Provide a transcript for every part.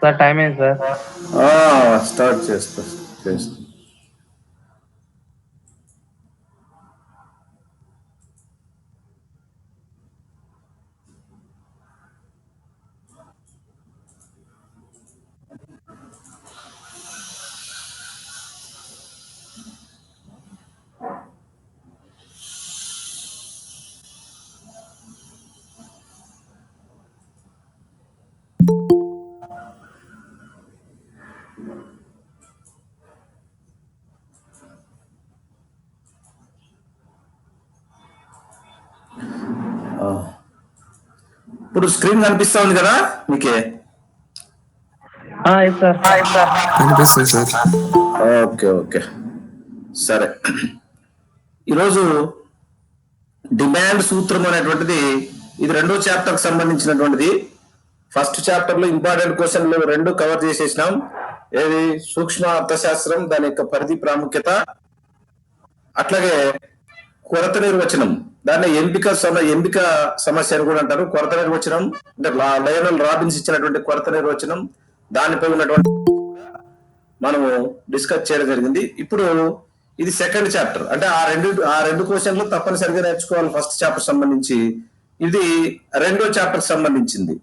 Sir time అయింది sir. Start చేస్తా. ఇప్పుడు స్క్రీన్ కనిపిస్తా ఉంది కదా మీకే? కనిపిస్తుంది సార్. ఓకే సరే. ఈరోజు డిమాండ్ సూత్రం అనేటువంటిది ఇది 2వ చాప్టర్కి సంబంధించినటువంటిది. ఫస్ట్ చాప్టర్ లో ఇంపార్టెంట్ క్వశ్చన్లు 2 కవర్ చేసేసినాం. ఏది? సూక్ష్మ అర్థశాస్త్రం, దాని యొక్క పరిధి, ప్రాముఖ్యత, అట్లాగే కొరత నిర్వచనం, దాన్ని ఎంపిక సమస్య అని కూడా అంటారు. కొరత నిర్వచనం అంటే లయనల్ రాబిన్స్ ఇచ్చినటువంటి కొరత నిర్వచనం, దానిపై ఉన్నటువంటి మనము డిస్కస్ చేయడం జరిగింది. ఇప్పుడు ఇది సెకండ్ చాప్టర్, అంటే ఆ రెండు క్వశ్చన్లు తప్పనిసరిగా నేర్చుకోవాలి ఫస్ట్ చాప్టర్ సంబంధించి. ఇది 2వ చాప్టర్ సంబంధించింది.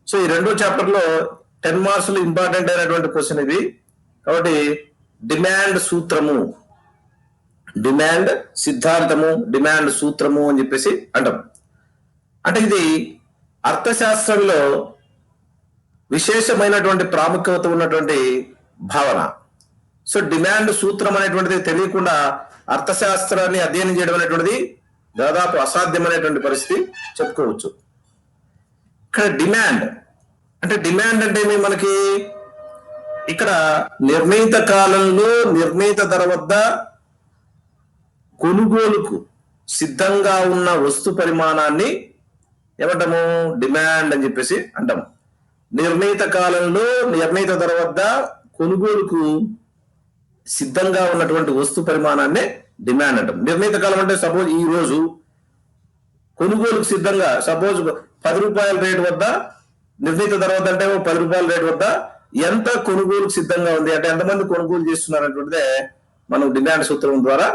సో ఈ 2వ చాప్టర్ లో 10 మార్క్స్ ఇంపార్టెంట్ అయినటువంటి క్వశ్చన్ ఇది. కాబట్టి డిమాండ్ సూత్రము, డిమాండ్ సిద్ధాంతము, డిమాండ్ సూత్రము అని చెప్పేసి అంటాం. అంటే ఇది అర్థశాస్త్రంలో విశేషమైనటువంటి ప్రాముఖ్యత ఉన్నటువంటి భావన. సో డిమాండ్ సూత్రం అనేటువంటిది తెలియకుండా అర్థశాస్త్రాన్ని అధ్యయనం చేయడం అనేటువంటిది దాదాపు అసాధ్యమైనటువంటి పరిస్థితి చెప్పుకోవచ్చు. ఇక్కడ డిమాండ్ అంటే మనకి ఇక్కడ నిర్ణీత కాలంలో నిర్ణీత ధర వద్ద కొనుగోలుకు సిద్ధంగా ఉన్న వస్తు పరిమాణాన్ని ఏమంటాము? డిమాండ్ అని చెప్పేసి అంటాము. నిర్ణీత కాలంలో నిర్ణీత ధర వద్ద కొనుగోలుకు సిద్ధంగా ఉన్నటువంటి వస్తు పరిమాణాన్ని డిమాండ్ అంటాం. నిర్ణీత కాలం అంటే సపోజ్ ఈ రోజు కొనుగోలుకు సిద్ధంగా, సపోజ్ 10 రూపాయల రేటు వద్ద నిర్ణీత ధర వద్ద అంటే 10 రూపాయల రేటు వద్ద ఎంత కొనుగోలుకు సిద్ధంగా ఉంది అంటే ఎంతమంది కొనుగోలు చేస్తున్నారు అనేటువంటిదే మనం డిమాండ్ సూత్రం ద్వారా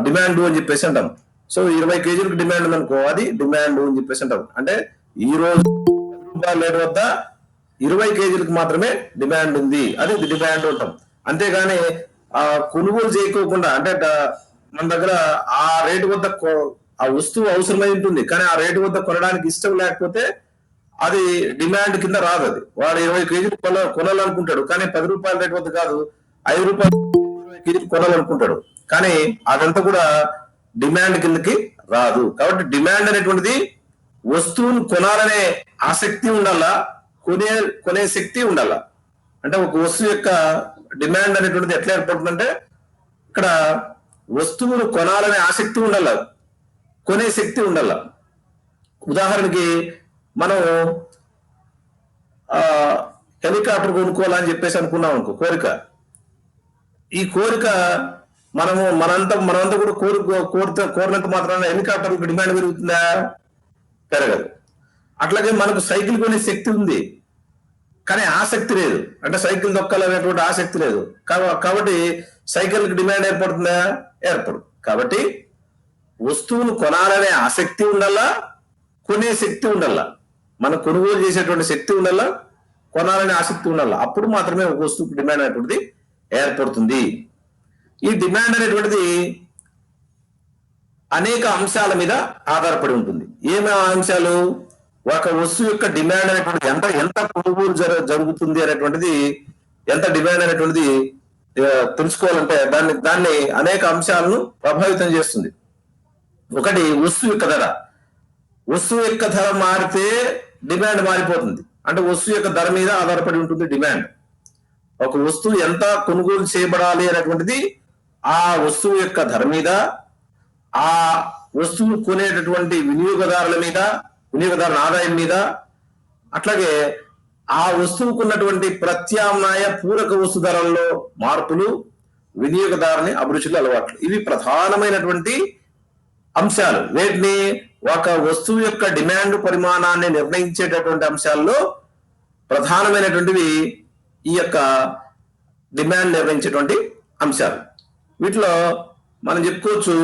డిమాండ్ అని చెప్పేసి అంటాం. సో 20 కేజీలకు డిమాండ్ ఉందనుకో, అది డిమాండ్ అని చెప్పేసి అంటాం. అంటే ఈ రోజు 10 రూపాయల రేటు వద్ద 20 కేజీలకు మాత్రమే డిమాండ్ ఉంది, అది డిమాండ్ అంటాం. అంతేగాని కొనుగోలు చేయకోకుండా, అంటే మన దగ్గర ఆ రేటు వద్ద ఆ వస్తువు అవసరమై ఉంటుంది, కానీ ఆ రేటు వద్ద కొనడానికి ఇష్టం లేకపోతే అది డిమాండ్ కింద రాదు. అది వాడు 20 కేజీలు కొనాలనుకుంటాడు, కానీ 10 రూపాయల రేటు వద్ద కాదు, 5 రూపాయలు 20 కేజీలు కొనాలనుకుంటాడు, కానీ అదంతా కూడా డిమాండ్ కిందకి రాదు. కాబట్టి డిమాండ్ అనేటువంటిది వస్తువును కొనాలనే ఆసక్తి ఉండాలా, కొనే శక్తి ఉండాలా. అంటే ఒక వస్తువు యొక్క డిమాండ్ అనేటువంటిది ఎట్లా ఏర్పడుతుందంటే ఇక్కడ వస్తువును కొనాలనే ఆసక్తి ఉండాల, కొనే శక్తి ఉండాల. ఉదాహరణకి మనం హెలికాప్టర్ కొనుక్కోవాలని చెప్పేసి అనుకున్నాం అనుకో, కోరిక. ఈ కోరిక మనంతా కూడా కోరినంత మాత్రాన హెలికాప్టర్ డిమాండ్ పెరుగుతుందా? పెరగదు. అట్లాగే మనకు సైకిల్ కొనే శక్తి ఉంది, కానీ ఆసక్తి లేదు, అంటే సైకిల్ దొక్కాలనేటువంటి ఆసక్తి లేదు. కాబట్టి సైకిల్కి డిమాండ్ ఏర్పడుతుందా? ఏర్పడు. కాబట్టి వస్తువును కొనాలనే ఆసక్తి ఉండాలా, కొనే శక్తి ఉండాలా. మనం కొనుగోలు చేసేటువంటి శక్తి ఉండాలా, కొనాలనే ఆసక్తి ఉండాలా. అప్పుడు మాత్రమే ఒక వస్తువుకి డిమాండ్ అనేటువంటిది ఏర్పడుతుంది. ఈ డిమాండ్ అనేటువంటిది అనేక అంశాల మీద ఆధారపడి ఉంటుంది. ఏమి అంశాలు? ఒక వస్తువు యొక్క డిమాండ్ అనేటువంటిది ఎంత కొనుగోలు జరుగుతుంది అనేటువంటిది, ఎంత డిమాండ్ అనేటువంటిది తెలుసుకోవాలంటే దాన్ని అనేక అంశాలను ప్రభావితం చేస్తుంది. ఒకటి వస్తువు యొక్క ధర. వస్తువు యొక్క ధర మారితే డిమాండ్ మారిపోతుంది. అంటే వస్తువు యొక్క ధర మీద ఆధారపడి ఉంటుంది డిమాండ్. ఒక వస్తువు ఎంత కొనుగోలు చేయబడాలి అనేటువంటిది ఆ వస్తువు యొక్క ధర మీద, ఆ వస్తువు కొనేటటువంటి వినియోగదారుల మీద, వినియోగదారుల ఆదాయం మీద, అట్లాగే ఆ వస్తువుకు ఉన్నటువంటి ప్రత్యామ్నాయ పూరక వస్తు ధరల్లో మార్పులు, వినియోగదారుని అభిరుచులు, అలవాట్లు, ఇవి ప్రధానమైనటువంటి అంశాలు. వీటిని ఒక వస్తువు యొక్క డిమాండ్ పరిమాణాన్ని నిర్ణయించేటటువంటి అంశాల్లో ప్రధానమైనటువంటివి ఈ యొక్క డిమాండ్ నిర్ణయించేటువంటి అంశాలు. వీటిలో మనం చెప్పుకోవచ్చు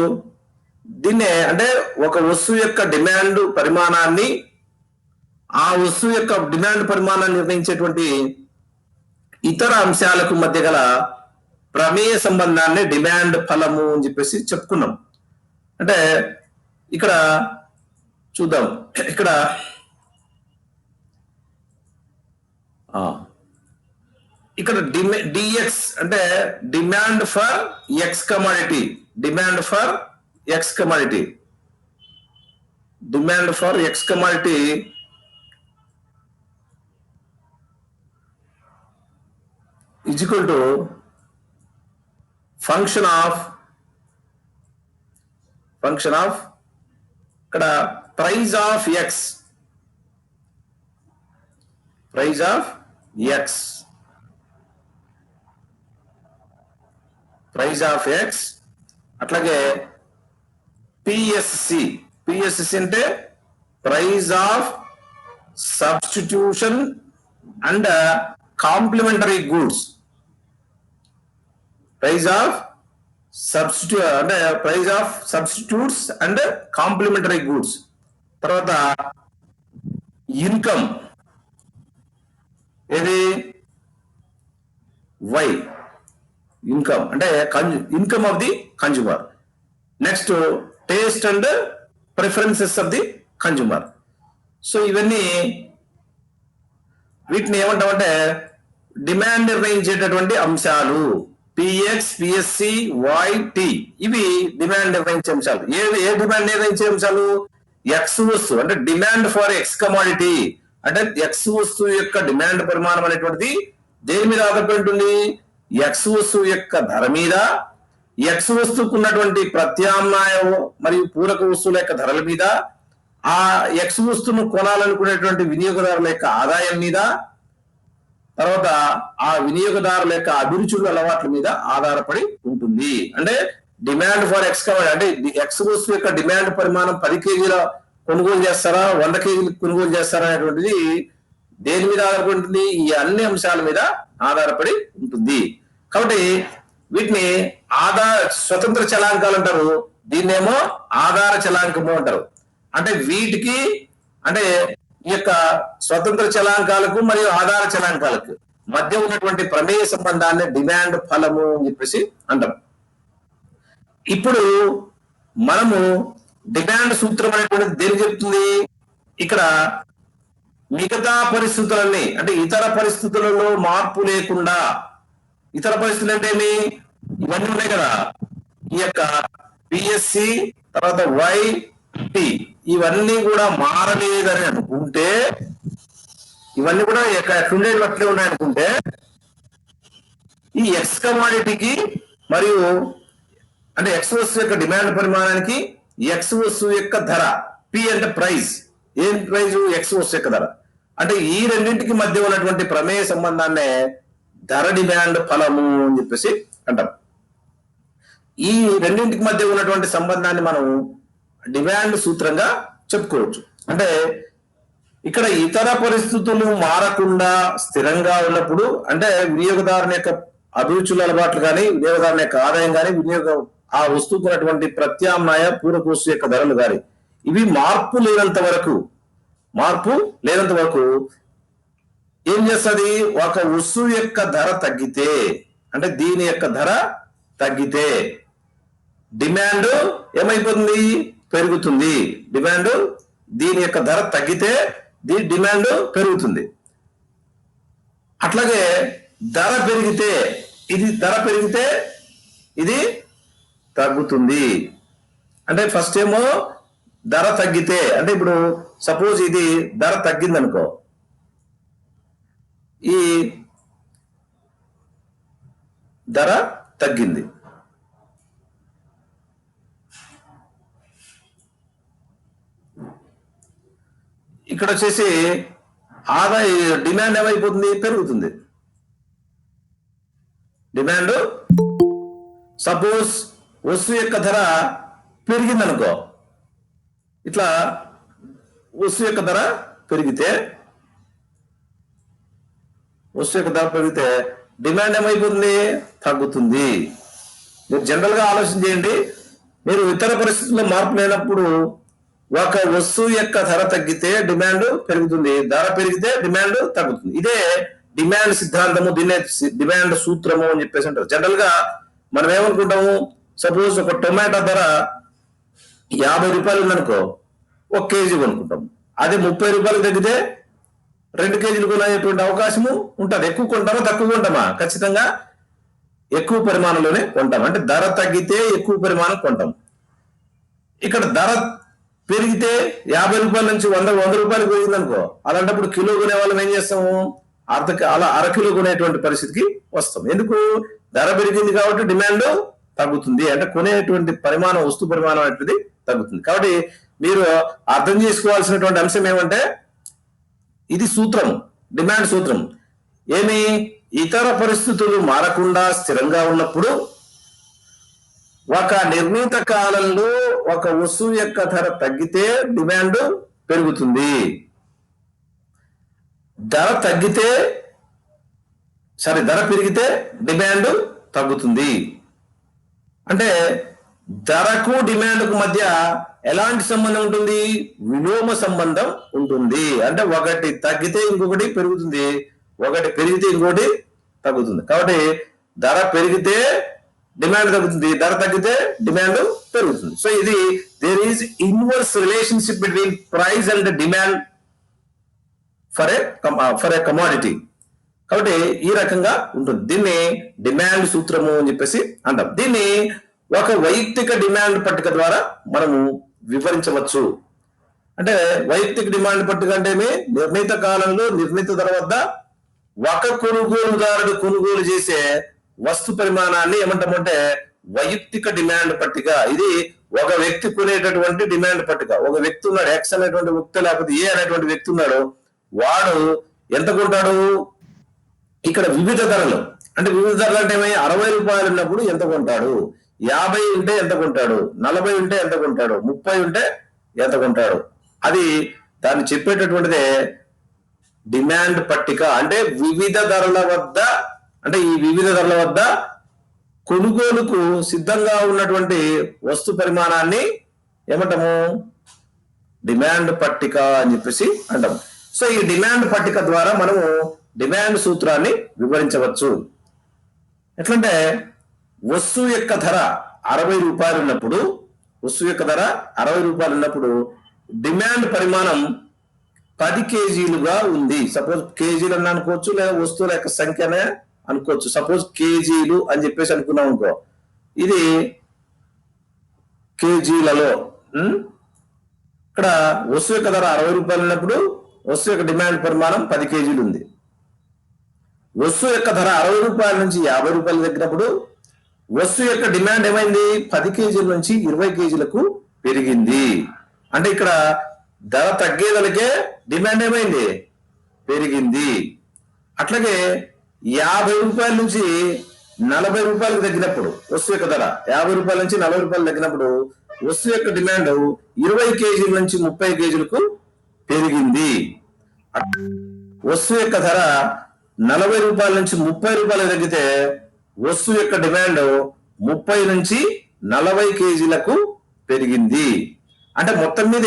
దీన్నే అంటే ఒక వస్తువు యొక్క డిమాండ్ పరిమాణాన్ని, ఆ వస్తువు యొక్క డిమాండ్ పరిమాణాన్ని నిర్ణయించేటువంటి ఇతర అంశాలకు మధ్య గల ప్రమేయ సంబంధాన్ని డిమాండ్ ఫలము అని చెప్పేసి చెప్పుకున్నాం. అంటే ఇక్కడ చూద్దాం. ఇక్కడ ఇక్కడ డిఎక్స్ అంటే demand for X commodity, demand for X commodity, demand for X commodity is equal to function of ఇక్కడ price of X, price of X, price of X, అట్లాగే పిఎస్సి, పిఎస్సి అంటే price of substitution and complementary goods, price of అంటే price of substitutes and complementary goods. తర్వాత income, ఏది Y, income అంటే income of the consumer. Next taste and preferences of the consumer. So ఇవన్నీ వీటిని ఏమంటామంటే demand నిర్ణయించేటటువంటి అంశాలు. Px, PSC, why, T ఇవి demand నిర్ణయించే అంశాలు. ఏ డిమాండ్ నిర్ణయించే అంశాలు? ఎక్స్ వస్తువు అంటే డిమాండ్ ఫర్ ఎక్స్ కమాడిటీ అంటే ఎక్స్ వస్తువు యొక్క డిమాండ్ పరిమాణం అనేటువంటిది దేని మీద ఆధారపడి ఉంటుంది? ఎక్స్ వస్తువు యొక్క ధర మీద, ఎక్స్ వస్తువుకు ఉన్నటువంటి ప్రత్యామ్నాయ మరియు పూరక వస్తువుల యొక్క ధరల మీద, ఆ ఎక్స్ వస్తువును కొనాలనుకునేటువంటి వినియోగదారుల యొక్క ఆదాయం మీద, తర్వాత ఆ వినియోగదారుల యొక్క అభిరుచుల అలవాట్ల మీద ఆధారపడి ఉంటుంది. అంటే డిమాండ్ ఫర్ ఎక్స్ కమాడిటీ అంటే ఎక్స్ వస్తువు యొక్క డిమాండ్ పరిమాణం 10 కేజీల కొనుగోలు చేస్తారా, 100 కేజీలు కొనుగోలు చేస్తారా అనేటువంటిది దేని మీద ఆధారపడి ఉంటుంది? ఈ అన్ని అంశాల మీద ఆధారపడి ఉంటుంది. కాబట్టి వీటిని స్వతంత్ర చలాంకాలు అంటారు, దీన్నేమో ఆధార చలాంకము అంటారు. అంటే వీటికి అంటే ఈ యొక్క స్వతంత్ర చలాంకాలకు మరియు ఆధార చలాంకాలకు మధ్య ఉన్నటువంటి ప్రమేయ సంబంధాన్ని డిమాండ్ ఫలము అని చెప్పేసి అంటాం. ఇప్పుడు మనము డిమాండ్ సూత్రం అనేటువంటిది దేని చెప్తుంది? ఇక్కడ మిగతా పరిస్థితులన్నీ అంటే ఇతర పరిస్థితులలో మార్పు లేకుండా, ఇతర పరిస్థితులు అంటే ఏమి? ఇవన్నీ ఉన్నాయి కదా, ఈ యొక్క పిఎస్సి తర్వాత వై, టి ఇవన్నీ కూడా మారలేదని అనుకుంటే, ఇవన్నీ కూడా ఎట్లుండేవి అట్లే ఉన్నాయనుకుంటే, ఈ ఎక్స్ కమాడిటీకి మరియు అంటే ఎక్స్ వస్తువు యొక్క డిమాండ్ పరిమాణానికి ఎక్స్ వస్తువు యొక్క ధర, పి అంటే ప్రైస్, ఏం ప్రైజ్? ఎక్స్ వస్తువు యొక్క ధర. అంటే ఈ రెండింటికి మధ్య ఉన్నటువంటి ప్రమేయ సంబంధాన్నే ధర డిమాండ్ ఫలము అని చెప్పేసి అంటాం. ఈ రెండింటికి మధ్య ఉన్నటువంటి సంబంధాన్ని మనం డిమాండ్ సూత్రంగా చెప్పుకోవచ్చు. అంటే ఇక్కడ ఇతర పరిస్థితులు మారకుండా స్థిరంగా ఉన్నప్పుడు, అంటే వినియోగదారుని యొక్క అభిరుచుల అలవాట్లు కానీ, వినియోగదారుని యొక్క ఆదాయం కానీ, ఆ వస్తువుకు ఉన్నటువంటి ప్రత్యామ్నాయ పూరక వస్తువు యొక్క ధరలు కానీ ఇవి మార్పు లేనంత వరకు ఏం చేస్తుంది? ఒక వస్తువు యొక్క ధర తగ్గితే, అంటే దీని యొక్క ధర తగ్గితే డిమాండ్ ఏమైపోతుంది? పెరుగుతుంది. డిమాండ్ దీని యొక్క ధర తగ్గితే దీని డిమాండ్ పెరుగుతుంది. అట్లాగే ధర పెరిగితే ఇది తగ్గుతుంది. అంటే ఫస్ట్ ఏమో ధర తగ్గితే, అంటే ఇప్పుడు సపోజ్ ఇది ధర తగ్గింది అనుకో, ఈ ధర తగ్గింది, ఇక్కడ వచ్చేసి ఆదాయ డిమాండ్ ఏమైపోతుంది? పెరుగుతుంది. డిమాండ్ సపోజ్ వస్తువు యొక్క ధర పెరిగింది అనుకో, ఇట్లా వస్తువు యొక్క ధర పెరిగితే డిమాండ్ ఏమైపోతుంది? తగ్గుతుంది. మీరు జనరల్ గా ఆలోచన చేయండి. మీరు ఇతర పరిస్థితుల్లో మార్పు లేనప్పుడు ఒక వస్తువు యొక్క ధర తగ్గితే డిమాండ్ పెరుగుతుంది, ధర పెరిగితే డిమాండ్ తగ్గుతుంది. ఇదే డిమాండ్ సిద్ధాంతము, దీన్నే డిమాండ్ సూత్రము అని చెప్పేసి అంటారు. జనరల్ గా మనం ఏమనుకుంటాము, సపోజ్ ఒక టొమాటో ధర 50 రూపాయలు ఉందనుకో, 1 కేజీ కొనుక్కుంటాం. అదే 30 రూపాయలు తగ్గితే 2 కేజీలు కొనేటువంటి అవకాశము ఉంటుంది. ఎక్కువ కొంటామా తక్కువ కొంటామా? ఖచ్చితంగా ఎక్కువ పరిమాణంలోనే కొంటాం. అంటే ధర తగ్గితే ఎక్కువ పరిమాణం కొంటాం. ఇక్కడ ధర పెరిగితే 50 రూపాయల నుంచి 100 రూపాయలు పెరిగింది అనుకో, అలాంటప్పుడు కిలో కొనే వాళ్ళం ఏం చేస్తాము? అలా అరకిలో కొనేటువంటి పరిస్థితికి వస్తాం. ఎందుకు? ధర పెరిగింది కాబట్టి డిమాండ్ తగ్గుతుంది. అంటే కొనేటువంటి పరిమాణం, వస్తు పరిమాణం అనేది తగ్గుతుంది. కాబట్టి మీరు అర్థం చేసుకోవాల్సినటువంటి అంశం ఏమంటే, ఇది సూత్రం, డిమాండ్ సూత్రం. ఏమి? ఇతర పరిస్థితులు మారకుండా స్థిరంగా ఉన్నప్పుడు ఒక నిర్ణీత కాలంలో ఒక వస్తువు యొక్క ధర తగ్గితే డిమాండ్ పెరుగుతుంది. ధర పెరిగితే డిమాండ్ తగ్గుతుంది. అంటే ధరకు డిమాండ్కు మధ్య ఎలాంటి సంబంధం ఉంటుంది? విలోమ సంబంధం ఉంటుంది. అంటే ఒకటి తగ్గితే ఇంకొకటి పెరుగుతుంది, ఒకటి పెరిగితే ఇంకొకటి తగ్గుతుంది. కాబట్టి ధర పెరిగితే డిమాండ్ తగ్గుతుంది, ధర తగ్గితే డిమాండ్ పెరుగుతుంది. సో ఇది there is inverse relationship between price and demand for a commodity. కాబట్టి ఈ రకంగా ఉంటుంది. దీన్ని డిమాండ్ సూత్రము అని చెప్పేసి అంటాం. దీన్ని ఒక వైయక్తిక డిమాండ్ పట్టిక ద్వారా మనము వివరించవచ్చు. అంటే వైయక్తిక డిమాండ్ పట్టిక అంటే నిర్ణీత కాలంలో నిర్ణీత ధర వద్ద ఒక కొనుగోలుదారుడు కొనుగోలు చేసే వస్తు పరిమాణాన్ని ఏమంటామంటే వైయక్తిక డిమాండ్ పట్టిక. ఇది ఒక వ్యక్తి కొనేటటువంటి డిమాండ్ పట్టిక. ఒక వ్యక్తి ఉన్నాడు, ఎక్స్ అనేటువంటి వ్యక్తి, లేకపోతే ఏ అనేటువంటి వ్యక్తి ఉన్నాడు. వాడు ఎంత కొంటాడు? ఇక్కడ వివిధ ధరలు, అంటే వివిధ ధరలు అంటే 60 రూపాయలు ఉన్నప్పుడు ఎంత కొంటాడు, 50 ఉంటే ఎంత కొంటాడు, 40 ఉంటే ఎంత కొంటాడు, 30 ఉంటే ఎంత కొంటాడు. అది దాన్ని చెప్పేటటువంటిదే డిమాండ్ పట్టిక. అంటే వివిధ ధరల వద్ద, అంటే ఈ వివిధ ధరల వద్ద కొనుగోలుకు సిద్ధంగా ఉన్నటువంటి వస్తు పరిమాణాన్ని ఏమంటాము? డిమాండ్ పట్టిక అని చెప్పేసి అంటాము. సో ఈ డిమాండ్ పట్టిక ద్వారా మనము డిమాండ్ సూత్రాన్ని వివరించవచ్చు. ఎట్లంటే వస్తువు యొక్క ధర 60 రూపాయలు ఉన్నప్పుడు, డిమాండ్ పరిమాణం 10 కేజీలుగా ఉంది. సపోజ్ కేజీలు అని అనుకోవచ్చు, లేదా వస్తువుల యొక్క సంఖ్యనే అనుకోవచ్చు. సపోజ్ కేజీలు అని చెప్పేసి అనుకున్నాం అనుకో, ఇది కేజీలలో. ఇక్కడ వస్తువు యొక్క ధర 60 రూపాయలు ఉన్నప్పుడు వస్తువు యొక్క డిమాండ్ పరిమాణం 10 కేజీలు ఉంది. వస్తువు యొక్క ధర 60 రూపాయల నుంచి 50 రూపాయలు తగ్గినప్పుడు వస్తువు యొక్క డిమాండ్ ఏమైంది? 10 కేజీల నుంచి 20 కేజీలకు పెరిగింది. అంటే ఇక్కడ ధర తగ్గేదలకే డిమాండ్ ఏమైంది? పెరిగింది. అట్లాగే 50 రూపాయల నుంచి 40 రూపాయలకు తగ్గినప్పుడు వస్తువు యొక్క ధర 50 రూపాయల నుంచి 40 రూపాయలు తగ్గినప్పుడు వస్తువు యొక్క డిమాండ్ 20 కేజీల నుంచి 30 కేజీలకు పెరిగింది. వస్తువు యొక్క ధర 40 రూపాయల నుంచి 30 రూపాయలు తగ్గితే వస్తువు యొక్క డిమాండ్ 30 నుంచి 40 కేజీలకు పెరిగింది. అంటే మొత్తం మీద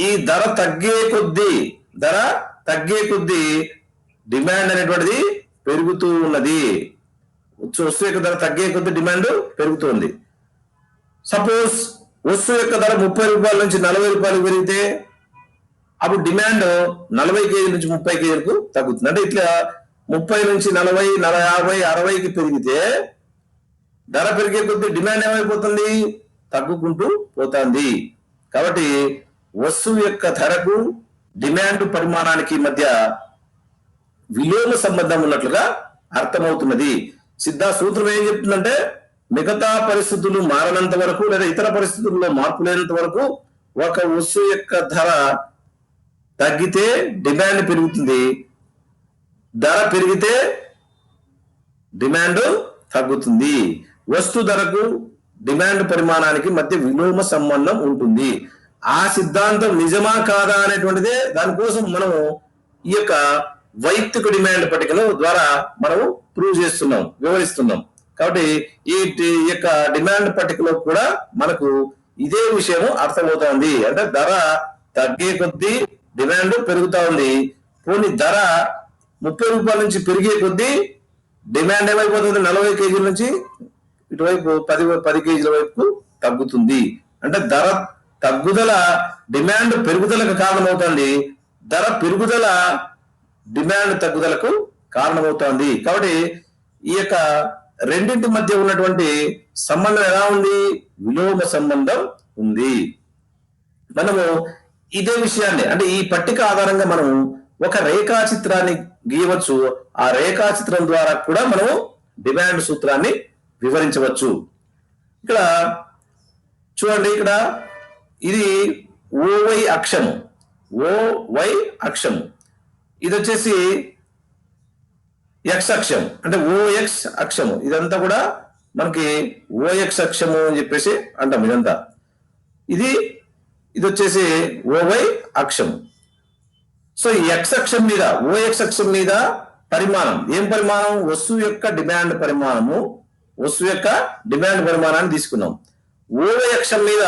ఈ ధర తగ్గే కొద్దీ డిమాండ్ అనేటువంటిది పెరుగుతూ ఉన్నది. వస్తువు యొక్క ధర తగ్గే కొద్దీ డిమాండ్ పెరుగుతుంది. సపోజ్ వస్తువు యొక్క ధర 30 రూపాయల నుంచి 40 రూపాయలు పెరిగితే అప్పుడు డిమాండ్ 40 కేజీల నుంచి 30 కేజీలకు తగ్గుతుంది. అంటే ఇట్లా 30 నుంచి 40, 50, 60కి పెరిగితే ధర పెరిగే కొద్దీ డిమాండ్ ఏమైపోతుంది? తగ్గుకుంటూ పోతుంది. కాబట్టి వస్తువు యొక్క ధరకు డిమాండ్ పరిమాణానికి మధ్య విలోమ సంబంధం ఉన్నట్లుగా అర్థమవుతున్నది. సూత్రం ఏం చెప్తుందంటే, మిగతా పరిస్థితులు మారనంత వరకు, లేదా ఇతర పరిస్థితుల్లో మార్పు లేనంత వరకు ఒక వస్తువు యొక్క ధర తగ్గితే డిమాండ్ పెరుగుతుంది, ధర పెరిగితే డిమాండ్ తగ్గుతుంది. వస్తు ధరకు డిమాండ్ పరిమాణానికి మధ్య విలోమ సంబంధం ఉంటుంది. ఆ సిద్ధాంతం నిజమా కాదా అనేటువంటిదే దానికోసం మనము ఈ యొక్క వైయక్తిక డిమాండ్ పట్టికల ద్వారా మనము ప్రూవ్ చేస్తున్నాం, వివరిస్తున్నాం. కాబట్టి ఈ యొక్క డిమాండ్ పట్టికలో కూడా మనకు ఇదే విషయం అర్థమవుతోంది. అంటే ధర తగ్గే కొద్దీ డిమాండ్ పెరుగుతా ఉంది. పోనీ ధర 30 రూపాయల నుంచి పెరిగే కొద్దీ డిమాండ్ ఏమైపోతుంది, 40 కేజీల నుంచి ఇటువైపు 10 కేజీల వైపు తగ్గుతుంది. అంటే ధర తగ్గుదల డిమాండ్ పెరుగుదలకు కారణమవుతుంది, ధర పెరుగుదల డిమాండ్ తగ్గుదలకు కారణమవుతోంది. కాబట్టి ఈ యొక్క రెండింటి మధ్య ఉన్నటువంటి సంబంధం ఎలా ఉంది, విలోమ సంబంధం ఉంది. మనము ఇదే విషయాన్ని అంటే ఈ పట్టిక ఆధారంగా మనం ఒక రేఖాచిత్రాన్ని గీయవచ్చు. ఆ రేఖాచిత్రం ద్వారా కూడా మనము డిమాండ్ సూత్రాన్ని వివరించవచ్చు. ఇక్కడ చూడండి, ఇక్కడ ఇది ఓవై అక్షము, ఓవై అక్షము. ఇది వచ్చేసి ఎక్స్ అక్షం అంటే ఓఎక్స్ అక్షము. ఇదంతా కూడా మనకి ఓఎక్స్ అక్షము అని చెప్పేసి అంటాం. ఇదంతా ఇది వచ్చేసి ఓవై అక్షం. సో ఎక్స్ అక్షం మీద, ఓఎక్స్ అక్షం మీద పరిమాణం ఏం పరిమాణం, వస్తువు యొక్క డిమాండ్ పరిమాణము, వస్తువు యొక్క డిమాండ్ పరిమాణాన్ని తీసుకున్నాం. ఓవై అక్షం మీద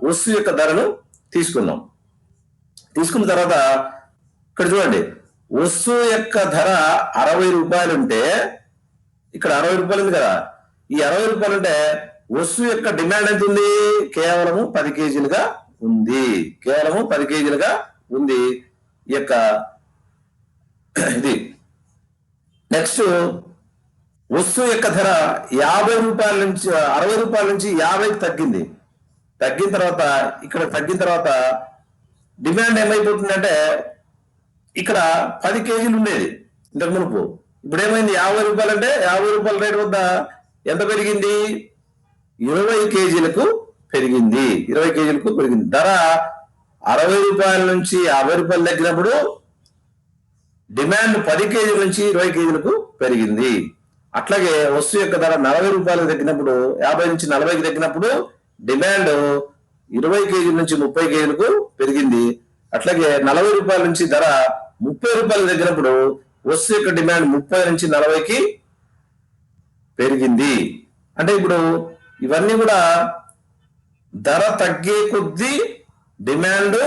వస్తువు యొక్క ధరను తీసుకున్నాం. తీసుకున్న తర్వాత ఇక్కడ చూడండి, వస్తువు యొక్క ధర 60 రూపాయలు ఉంటే ఇక్కడ 60 రూపాయలు ఉంది కదా. ఈ 60 రూపాయలు అంటే వస్తువు యొక్క డిమాండ్ ఎంత ఉంది, కేవలము 10 కేజీలుగా ఉంది. కేవలము 10 కేజీలుగా ఉంది ఈ యొక్క ఇది. నెక్స్ట్ వస్తువు యొక్క ధర 50 రూపాయల నుంచి 60 రూపాయల నుంచి 50కి తగ్గింది. తగ్గిన తర్వాత ఇక్కడ తగ్గిన తర్వాత డిమాండ్ ఏమైపోతుందంటే ఇక్కడ 10 కేజీలు ఉండేది ఇంతకు మునుపు. ఇప్పుడు ఏమైంది, 50 రూపాయలు అంటే 50 రూపాయల రేటు వద్ద ఎంత పెరిగింది, 20 కేజీలకు పెరిగింది. 20 కేజీలకు పెరిగింది. ధర 60 రూపాయల నుంచి 50 రూపాయలు తగ్గినప్పుడు డిమాండ్ 10 కేజీల నుంచి 20 కేజీలకు పెరిగింది. అట్లాగే వస్తువు యొక్క ధర 40 రూపాయలకు తగ్గినప్పుడు, 50 నుంచి 40కి తగ్గినప్పుడు డిమాండ్ 20 కేజీల నుంచి 30 కేజీలకు పెరిగింది. అట్లాగే 40 రూపాయల నుంచి ధర 30 రూపాయలు తగ్గినప్పుడు వస్తువు యొక్క డిమాండ్ 30 నుంచి 40కి పెరిగింది. అంటే ఇప్పుడు ఇవన్నీ కూడా ధర తగ్గే కొద్దీ డిమాండ్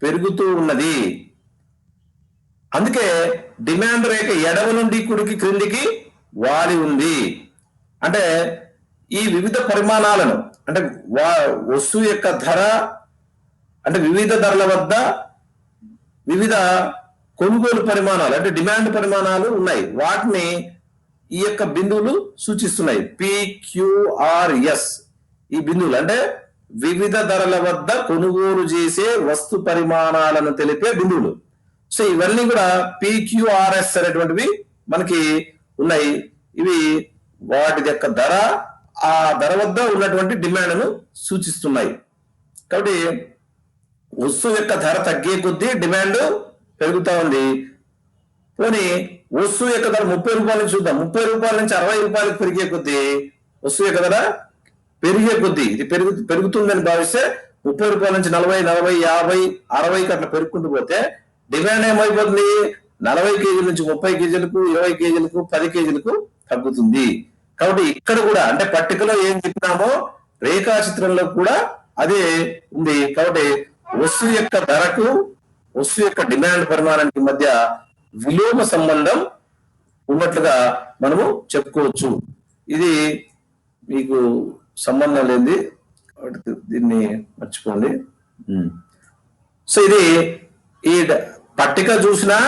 పెరుగుతూ ఉన్నది. అందుకే డిమాండ్ రేఖ ఎడమ నుండి కుడికి క్రిందికి వాలి ఉంది. అంటే ఈ వివిధ పరిమాణాలను అంటే వస్తువు యొక్క ధర అంటే వివిధ ధరల వద్ద వివిధ కొనుగోలు పరిమాణాలు అంటే డిమాండ్ పరిమాణాలు ఉన్నాయి. వాటిని ఈ యొక్క బిందువులు సూచిస్తున్నాయి. PQRS ఈ బిందువులు అంటే వివిధ ధరల వద్ద కొనుగోలు చేసే వస్తు పరిమాణాలను తెలిపే బిందువులు. సో ఇవన్నీ కూడా PQRS అనేటువంటివి మనకి ఉన్నాయి. ఇవి వాటి యొక్క ధర, ఆ ధర వద్ద ఉన్నటువంటి డిమాండ్ను సూచిస్తున్నాయి. కాబట్టి వస్తువు యొక్క ధర తగ్గే కొద్దీ డిమాండ్ పెరుగుతా ఉంది. పోనీ వస్తువు యొక్క ధర 30 రూపాయల నుంచి చూద్దాం. 30 రూపాయల నుంచి 60 రూపాయలకు పెరిగే కొద్దీ వస్తువు యొక్క ధర పెరిగే కొద్దీ ఇది పెరుగుతుందని భావిస్తే 30 రూపాయల నుంచి 40, 40, 50, 60కి అట్లా పెరుగుకుంటూ పోతే డిమాండ్ ఏమైపోతుంది, 40 కేజీల నుంచి 30 కేజీలకు, 20 కేజీలకు, 10 కేజీలకు తగ్గుతుంది. కాబట్టి ఇక్కడ కూడా అంటే పట్టికలో ఏం చెప్పినామో రేఖాచిత్రంలో కూడా అదే ఉంది. కాబట్టి వస్తువు యొక్క ధరకు వస్తువు యొక్క డిమాండ్ పరిమాణానికి మధ్య విలోమ సంబంధం ఉన్నట్లుగా మనము చెప్పుకోవచ్చు. ఇది మీకు సంబంధం లేనిది, దీన్ని మర్చిపోండి. సో ఇది ఈ పట్టిక చూసినా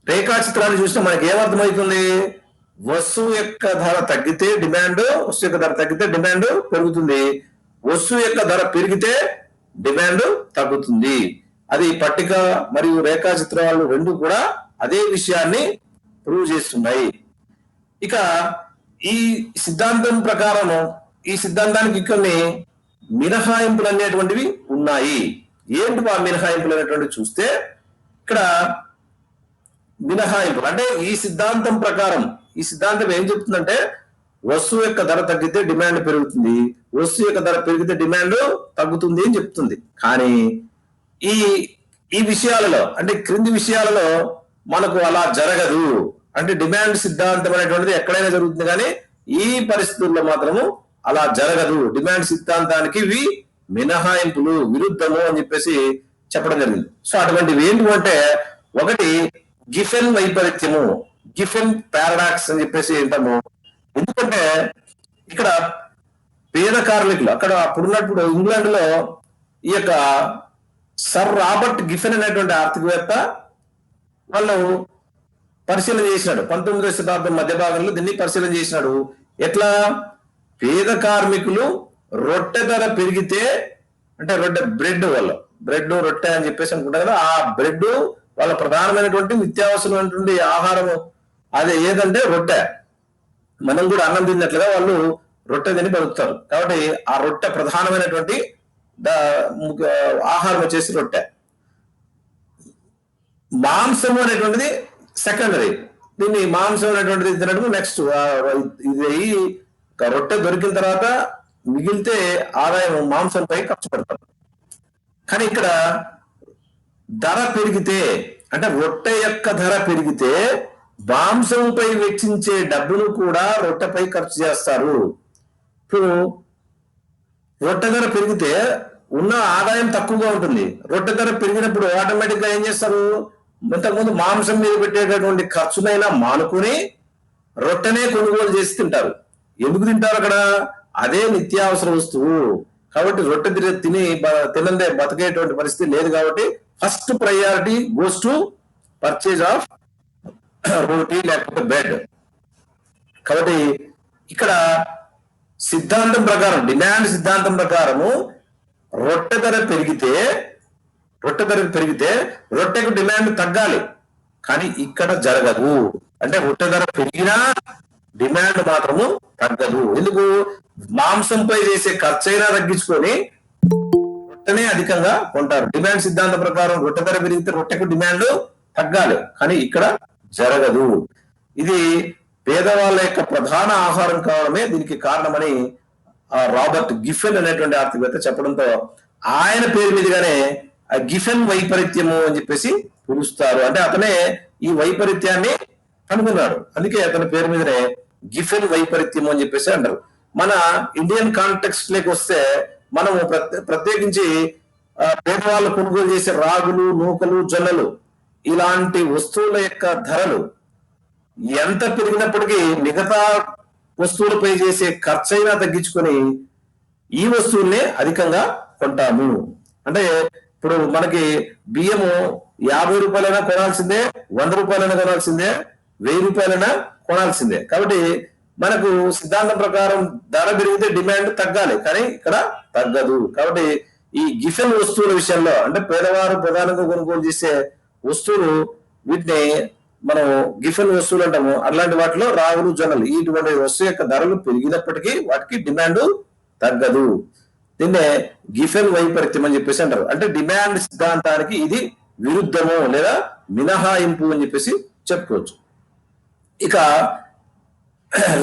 రేఖాచిత్రాన్ని చూసినా మనకి ఏమర్థమవుతుంది, వస్తువు యొక్క ధర తగ్గితే డిమాండ్, వస్తువు యొక్క ధర తగ్గితే డిమాండ్ పెరుగుతుంది, వస్తువు యొక్క ధర పెరిగితే డిమాండ్ తగ్గుతుంది. అది పట్టిక మరియు రేఖాచిత్రాలు రెండు కూడా అదే విషయాన్ని ప్రూవ్ చేస్తున్నాయి. ఇక ఈ సిద్ధాంతం ప్రకారం ఈ సిద్ధాంతానికి కొన్ని మినహాయింపులు అనేటువంటివి ఉన్నాయి. ఏంటి ఆ మినహాయింపులు అనేటువంటివి చూస్తే ఇక్కడ మినహాయింపులు అంటే ఈ సిద్ధాంతం ప్రకారం ఈ సిద్ధాంతం ఏం చెప్తుందంటే వస్తువు యొక్క ధర తగ్గితే డిమాండ్ పెరుగుతుంది, వస్తువు యొక్క ధర పెరిగితే డిమాండ్ తగ్గుతుంది అని చెప్తుంది. కానీ ఈ ఈ విషయాలలో అంటే క్రింది విషయాలలో మనకు అలా జరగదు. అంటే డిమాండ్ సిద్ధాంతం అనేటువంటిది ఎక్కడైనా జరుగుతుంది, కానీ ఈ పరిస్థితుల్లో మాత్రము అలా జరగదు. డిమాండ్ సిద్ధాంతానికి ఇవి మినహాయింపులు, విరుద్ధము అని చెప్పేసి చెప్పడం జరిగింది. సో అటువంటివి ఏంటంటే, ఒకటి గిఫెన్ వైపరీత్యము, గిఫెన్ పారాడాక్స్ అని చెప్పేసి ఏంటాము. ఎందుకంటే ఇక్కడ పేద కార్మికులు అక్కడ అప్పుడున్నప్పుడు ఇంగ్లాండ్ లో ఈ యొక్క సర్ రాబర్ట్ గిఫెన్ అనేటువంటి ఆర్థికవేత్త వాళ్ళు పరిశీలన చేసినాడు. 19వ శతాబ్దం మధ్య భాగంలో దీన్ని పరిశీలన చేసినాడు. ఎట్లా పేద కార్మికులు రొట్టె ధర పెరిగితే, అంటే బ్రెడ్ వల్ల బ్రెడ్ రొట్టె అని చెప్పేసి అనుకుంటారు కదా, ఆ బ్రెడ్ వాళ్ళ ప్రధానమైనటువంటి నిత్యావసరమైనటువంటి ఆహారము అదే ఏదంటే రొట్టె. మనం కూడా అన్నం తిన్నట్లుగా వాళ్ళు రొట్టె తిని బతుకుతారు. కాబట్టి ఆ రొట్టె ప్రధానమైనటువంటి ఆహారం వచ్చేసి రొట్టె. మాంసము అనేటువంటిది సెకండరీ. దీన్ని మాంసం అనేటువంటిది తినడం నెక్స్ట్. ఇది రొట్టె దొరికిన తర్వాత మిగిలితే ఆదాయం మాంసంపై ఖర్చు పెడతారు. కానీ ఇక్కడ ధర పెరిగితే, అంటే రొట్టె యొక్క ధర పెరిగితే మాంసంపై వెచ్చించే డబ్బును కూడా రొట్టెపై ఖర్చు చేస్తారు. ఇప్పుడు రొట్టె ధర పెరిగితే ఉన్న ఆదాయం తక్కువగా ఉంటుంది. రొట్టె ధర పెరిగినప్పుడు ఆటోమేటిక్ గా ఏం చేస్తారు, ఇంతకుముందు మాంసం మీద పెట్టేటటువంటి ఖర్చునైనా మానుకుని రొట్టెనే కొనుగోలు చేసి తింటారు. ఎందుకు తింటారు? అక్కడ అదే నిత్యావసర వస్తువు కాబట్టి రొట్టె తినందే బతికేటువంటి పరిస్థితి లేదు. కాబట్టి first priority goes to purchase of roti లేకపోతే బ్రెడ్. కాబట్టి ఇక్కడ సిద్ధాంతం ప్రకారం, డిమాండ్ సిద్ధాంతం ప్రకారము రొట్టె ధర పెరిగితే రొట్టెకు డిమాండ్ తగ్గాలి. కానీ ఇక్కడ జరగదు. అంటే రొట్టె ధర పెరిగినా డిమాండ్ మాత్రము తగ్గదు. ఎందుకు? మాంసంపై చేసే ఖర్చైనా తగ్గించుకొని రొట్టెనే అధికంగా కొంటారు. డిమాండ్ సిద్ధాంతం ప్రకారం రొట్టె ధర పెరిగితే రొట్టెకు డిమాండ్ తగ్గాలి, కానీ ఇక్కడ జరగదు. ఇది పేదవాళ్ళ యొక్క ప్రధాన ఆహారం కావడమే దీనికి కారణమని రాబర్ట్ గిఫెన్ అనేటువంటి ఆర్థికవేత్త చెప్పడంతో ఆయన పేరు మీదుగానే గిఫెన్ వైపరీత్యము అని చెప్పేసి పిలుస్తారు. అంటే అతనే ఈ వైపరీత్యాన్ని కనుగొన్నాడు, అందుకే అతని పేరు మీదనే గిఫెన్ వైపరీత్యము అని చెప్పేసి అంటారు. మన ఇండియన్ కాంటెక్స్ట్ లోకి వస్తే మనము ప్రత్యేకించి పేదవాళ్ళు కొనుగోలు చేసే రాగులు, నూకలు, జొన్నలు ఇలాంటి వస్తువుల యొక్క ధరలు ఎంత పెరిగినప్పటికీ మిగతా వస్తువులపై చేసే ఖర్చైనా తగ్గించుకొని ఈ వస్తువుల్ని అధికంగా కొంటాము. అంటే ఇప్పుడు మనకి బియ్యము 50 రూపాయలైనా కొనాల్సిందే, 100 రూపాయలైనా కొనాల్సిందే, 1000 రూపాయలైనా కొనాల్సిందే. కాబట్టి మనకు సిద్ధాంతం ప్రకారం ధర పెరిగితే డిమాండ్ తగ్గాలి, కానీ ఇక్కడ తగ్గదు. కాబట్టి ఈ గిఫెన్ వస్తువుల విషయంలో, అంటే పేదవారు ప్రధానంగా కొనుగోలు చేసే వస్తువులు, వీటిని మనం గిఫెన్ వస్తువులు అంటాము. అలాంటి వాటిలో రాగులు, జొన్నలు ఇటువంటి వస్తువు యొక్క ధరలు పెరిగినప్పటికీ వాటికి డిమాండ్ తగ్గదు. దీన్నే గిఫెన్ వైపరీత్యం అని చెప్పేసి అంటారు. అంటే డిమాండ్ సిద్ధాంతానికి ఇది విరుద్ధము లేదా మినహాయింపు అని చెప్పేసి చెప్పుకోవచ్చు. ఇక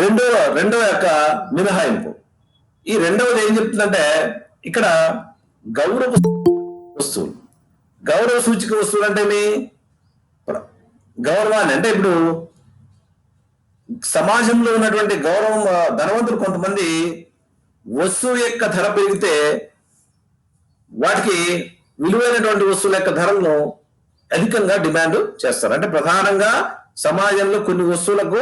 రెండవ యొక్క మినహాయింపు, ఈ రెండవది ఏం చెప్తుందంటే, ఇక్కడ గౌరవ వస్తువులు, గౌరవ సూచిక వస్తువులు అంటే గౌరవాన్ని, అంటే ఇప్పుడు సమాజంలో ఉన్నటువంటి గౌరవం, ధనవంతులు కొంతమంది వస్తువు యొక్క ధర పెరిగితే వాటికి విలువైనటువంటి వస్తువుల యొక్క ధరలను అధికంగా డిమాండ్ చేస్తారు. అంటే ప్రధానంగా సమాజంలో కొన్ని వస్తువులకు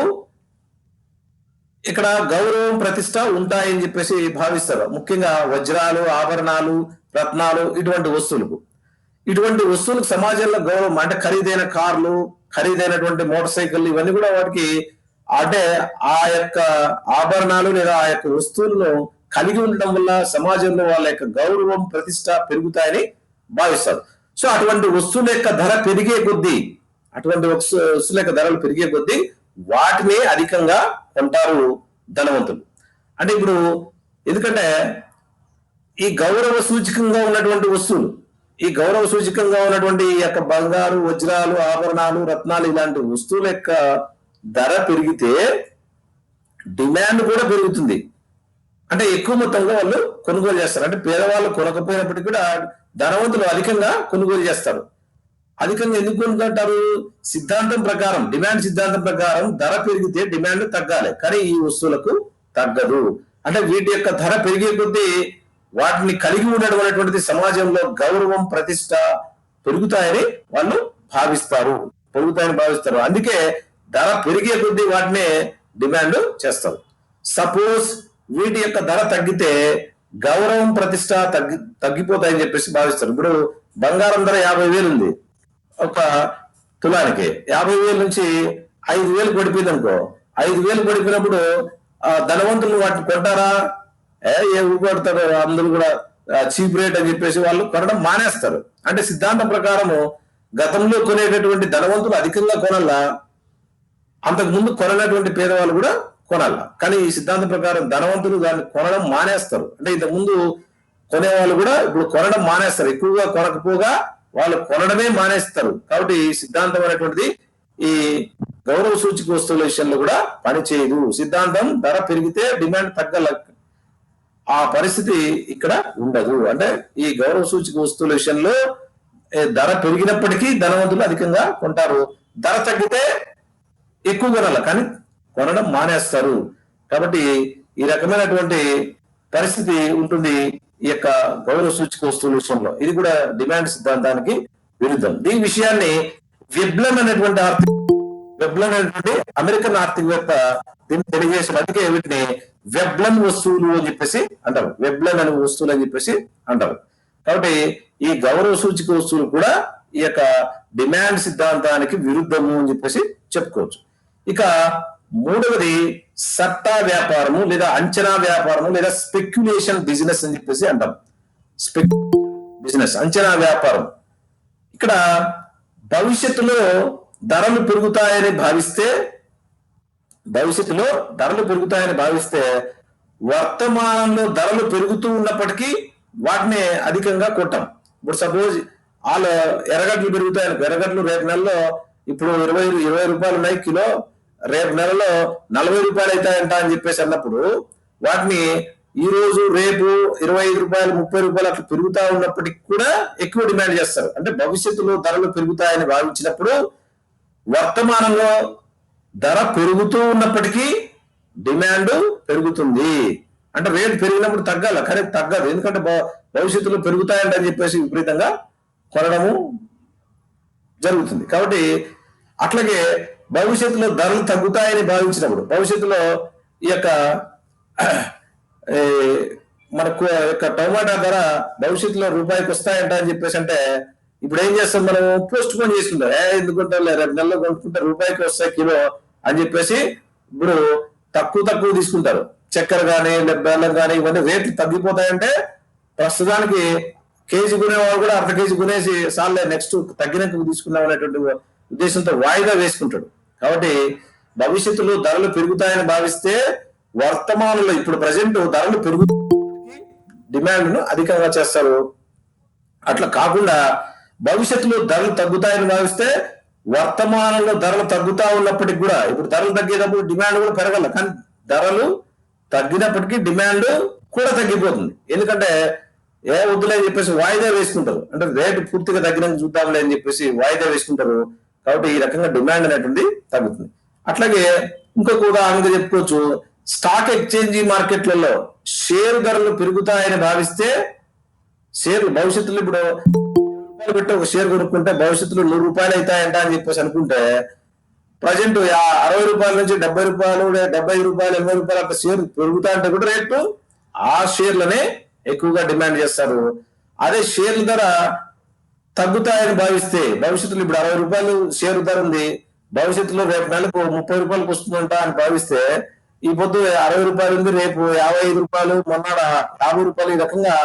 ఇక్కడ గౌరవం, ప్రతిష్ట ఉంటాయని చెప్పేసి భావిస్తారు. ముఖ్యంగా వజ్రాలు, ఆభరణాలు, రత్నాలు ఇటువంటి వస్తువులకు సమాజంలో గౌరవం, అంటే ఖరీదైన కార్లు, ఖరీదైనటువంటి మోటార్ సైకిల్, ఇవన్నీ కూడా వాటికి, అంటే ఆ యొక్క ఆభరణాలు లేదా ఆ యొక్క వస్తువులను కలిగి ఉండటం వల్ల సమాజంలో వాళ్ళ యొక్క గౌరవం, ప్రతిష్ట పెరుగుతాయని భావిస్తారు. సో అటువంటి వస్తువుల యొక్క ధర పెరిగే కొద్దీ, ధరలు పెరిగే కొద్దీ వాటిని అధికంగా కొంటారు ధనవంతులు. అంటే ఇప్పుడు ఎందుకంటే ఈ గౌరవ సూచకంగా ఉన్నటువంటి వస్తువులు, ఈ గౌరవ సూచకంగా ఉన్నటువంటి ఈ యొక్క బంగారు, వజ్రాలు, ఆభరణాలు, రత్నాలు ఇలాంటి వస్తువుల యొక్క ధర పెరిగితే డిమాండ్ కూడా పెరుగుతుంది. అంటే ఎక్కువ మొత్తంలో వాళ్ళు కొనుగోలు చేస్తారు. అంటే పేదవాళ్ళు కొనకపోయినప్పటికీ కూడా ధనవంతులు అధికంగా కొనుగోలు చేస్తారు. అధికంగా ఎందుకు కొనుక్కుంటారు? సిద్ధాంతం ప్రకారం, డిమాండ్ సిద్ధాంతం ప్రకారం ధర పెరిగితే డిమాండ్ తగ్గాలి, కానీ ఈ వస్తువులకు తగ్గదు. అంటే వీటి యొక్క ధర పెరిగే కొద్దీ వాటిని కలిగి ఉండడం సమాజంలో గౌరవం, ప్రతిష్ట పెరుగుతాయని వాళ్ళు భావిస్తారు. అందుకే ధర పెరిగే కొద్దీ వాటిని డిమాండ్ చేస్తారు. సపోజ్ వీటి యొక్క ధర తగ్గితే గౌరవం, ప్రతిష్ట తగ్గిపోతాయని చెప్పేసి భావిస్తారు. ఇప్పుడు బంగారం ధర 50,000 ఉంది ఒక తులానికి. 50,000 నుంచి 5,000 పడిపోయింది అనుకో. 5,000 పడిపోయినప్పుడు ధనవంతులు వాటిని కొంటారా? ఏ ఊపడతారు, అందరూ కూడా చీప్ రేట్ అని చెప్పేసి వాళ్ళు కొనడం మానేస్తారు. అంటే సిద్ధాంతం ప్రకారము గతంలో కొనేటటువంటి ధనవంతులు అధికంగా కొనాలా, అంతకు ముందు కొననటువంటి పేదవాళ్ళు కూడా కొనాల. కానీ ఈ సిద్ధాంతం ప్రకారం ధనవంతులు దాన్ని కొనడం మానేస్తారు. అంటే ఇంతకు ముందు కొనేవాళ్ళు కూడా ఇప్పుడు కొనడం మానేస్తారు. ఎక్కువగా కొనకపోగా వాళ్ళు కొనడమే మానేస్తారు. కాబట్టి ఈ సిద్ధాంతం అనేటువంటిది ఈ గౌరవ సూచిక వస్తువుల విషయంలో కూడా పనిచేయదు. సిద్ధాంతం ధర పెరిగితే డిమాండ్ తగ్గల, ఆ పరిస్థితి ఇక్కడ ఉండదు. అంటే ఈ గౌరవ సూచిక వస్తువుల విషయంలో ధర పెరిగినప్పటికీ ధనవంతులు అధికంగా కొంటారు, ధర తగ్గితే ఎక్కువ కొనాలి కానీ కొనడం మానేస్తారు. కాబట్టి ఈ రకమైనటువంటి పరిస్థితి ఉంటుంది ఈ యొక్క గౌరవ సూచిక వస్తువుల విషయంలో. ఇది కూడా డిమాండ్ సిద్ధాంతానికి విరుద్ధం. ఈ విషయాన్ని వెబ్లన్ అనేటువంటి అమెరికన్ ఆర్థికవేత్త దీన్ని తెలియజేసిన, అందుకే వీటిని వెబ్లన్ వస్తువులు అని చెప్పేసి అంటారు. వెబ్లన్ అనే వస్తువులు అని చెప్పేసి అంటారు. కాబట్టి ఈ గౌరవ సూచిక వస్తువులు కూడా ఈ యొక్క డిమాండ్ సిద్ధాంతానికి విరుద్ధము అని చెప్పేసి చెప్పుకోవచ్చు. ఇక మూడవది సట్టా వ్యాపారము లేదా అంచనా వ్యాపారము లేదా స్పెక్యులేషన్ బిజినెస్ అని చెప్పేసి అంటాం. బిజినెస్, అంచనా వ్యాపారం. ఇక్కడ భవిష్యత్తులో ధరలు పెరుగుతాయని భావిస్తే వర్తమానంలో ధరలు పెరుగుతూ ఉన్నప్పటికీ వాటిని అధికంగా కొట్టాం. ఇప్పుడు సపోజ్ వాళ్ళు ఎర్రగడ్డలు పెరుగుతాయని, ఎర్రగడ్డలు రేపు నెలలో ఇప్పుడు 20 రూపాయలు ఉన్నాయి కిలో, రేపు నెలలో 40 రూపాయలు అవుతాయంట అని చెప్పేసి అన్నప్పుడు వాటిని ఈ రోజు రేపు 25 రూపాయలు 30 రూపాయలు అట్లా పెరుగుతా ఉన్నప్పటికీ కూడా ఎక్కువ డిమాండ్ చేస్తారు. అంటే భవిష్యత్తులో ధరలు పెరుగుతాయని భావించినప్పుడు వర్తమానంలో ధర పెరుగుతూ ఉన్నప్పటికీ డిమాండ్ పెరుగుతుంది. అంటే రేటు పెరిగినప్పుడు తగ్గాల, కానీ తగ్గదు. ఎందుకంటే భవిష్యత్తులో పెరుగుతాయంటని చెప్పేసి విపరీతంగా కొనడము జరుగుతుంది. కాబట్టి అట్లాగే భవిష్యత్తులో ధరలు తగ్గుతాయని భావించినప్పుడు, భవిష్యత్తులో ఈ యొక్క మనకు యొక్క టమాటా ధర భవిష్యత్తులో రూపాయికి వస్తాయంట అని చెప్పేసి అంటే ఇప్పుడు ఏం చేస్తాం, మనం పోస్ట్ పోన్ చేసుకుంటాం. ఎందుకుంటాం, రేపు నెలలో కొనుక్కుంటే రూపాయికి వస్తాయి కిలో అని చెప్పేసి ఇప్పుడు తక్కువ తీసుకుంటారు. చక్కెర కానీ బెల్లం కానీ ఇవన్నీ రేట్లు తగ్గిపోతాయంటే ప్రస్తుతానికి కేజీ కొనేవాడు కూడా అర్ధ కేజీ కొనేసి సార్లే నెక్స్ట్ తగ్గినాక తీసుకున్నాం అనేటువంటి ఉద్దేశంతో వాయిదా వేసుకుంటాడు. కాబట్టి భవిష్యత్తులో ధరలు పెరుగుతాయని భావిస్తే వర్తమానంలో ఇప్పుడు ప్రజెంట్ ధరలు డిమాండ్ ను అధికంగా చేస్తారు. అట్లా కాకుండా భవిష్యత్తులో ధరలు తగ్గుతాయని భావిస్తే వర్తమానంలో ధరలు తగ్గుతా ఉన్నప్పటికీ కూడా, ఇప్పుడు ధరలు తగ్గేటప్పుడు డిమాండ్ కూడా పెరగల, కానీ ధరలు తగ్గినప్పటికీ డిమాండ్ కూడా తగ్గిపోతుంది. ఎందుకంటే వద్దులే అని చెప్పేసి వాయిదా వేసుకుంటారు. అంటే రేటు పూర్తిగా తగ్గినాక చూద్దాంలే అని చెప్పేసి వాయిదా వేసుకుంటారు. కాబట్టి ఈ రకంగా డిమాండ్ అనేటువంటి తగ్గుతుంది. అట్లాగే ఇంకొక ఉదాహరణగా చెప్పుకోవచ్చు, స్టాక్ ఎక్స్చేంజ్ మార్కెట్లలో షేర్ ధరలు పెరుగుతాయని భావిస్తే షేర్లు భవిష్యత్తులో ఇప్పుడు పెట్టి ఒక షేర్ కొనుక్కుంటే భవిష్యత్తులో 100 రూపాయలు అవుతాయంట అని చెప్పేసి అనుకుంటే ప్రజెంట్ 60 రూపాయల నుంచి 70 రూపాయలు 75 రూపాయలు 80 రూపాయలు అట్లా షేర్ పెరుగుతా అంటే కూడా రేటు ఆ షేర్లనే ఎక్కువగా డిమాండ్ చేస్తారు. అదే షేర్ల ధర తగ్గుతాయని భావిస్తే భవిష్యత్తులో ఇప్పుడు 60 రూపాయలు షేర్ ధర ఉంది, భవిష్యత్తులో రేపు నెలకు 30 రూపాయలకు వస్తుందంట అని భావిస్తే ఈ పొద్దు 60 రూపాయలు ఉంది, రేపు 55 రూపాయలు, మొన్న 50 రూపాయలు ఈ రకంగా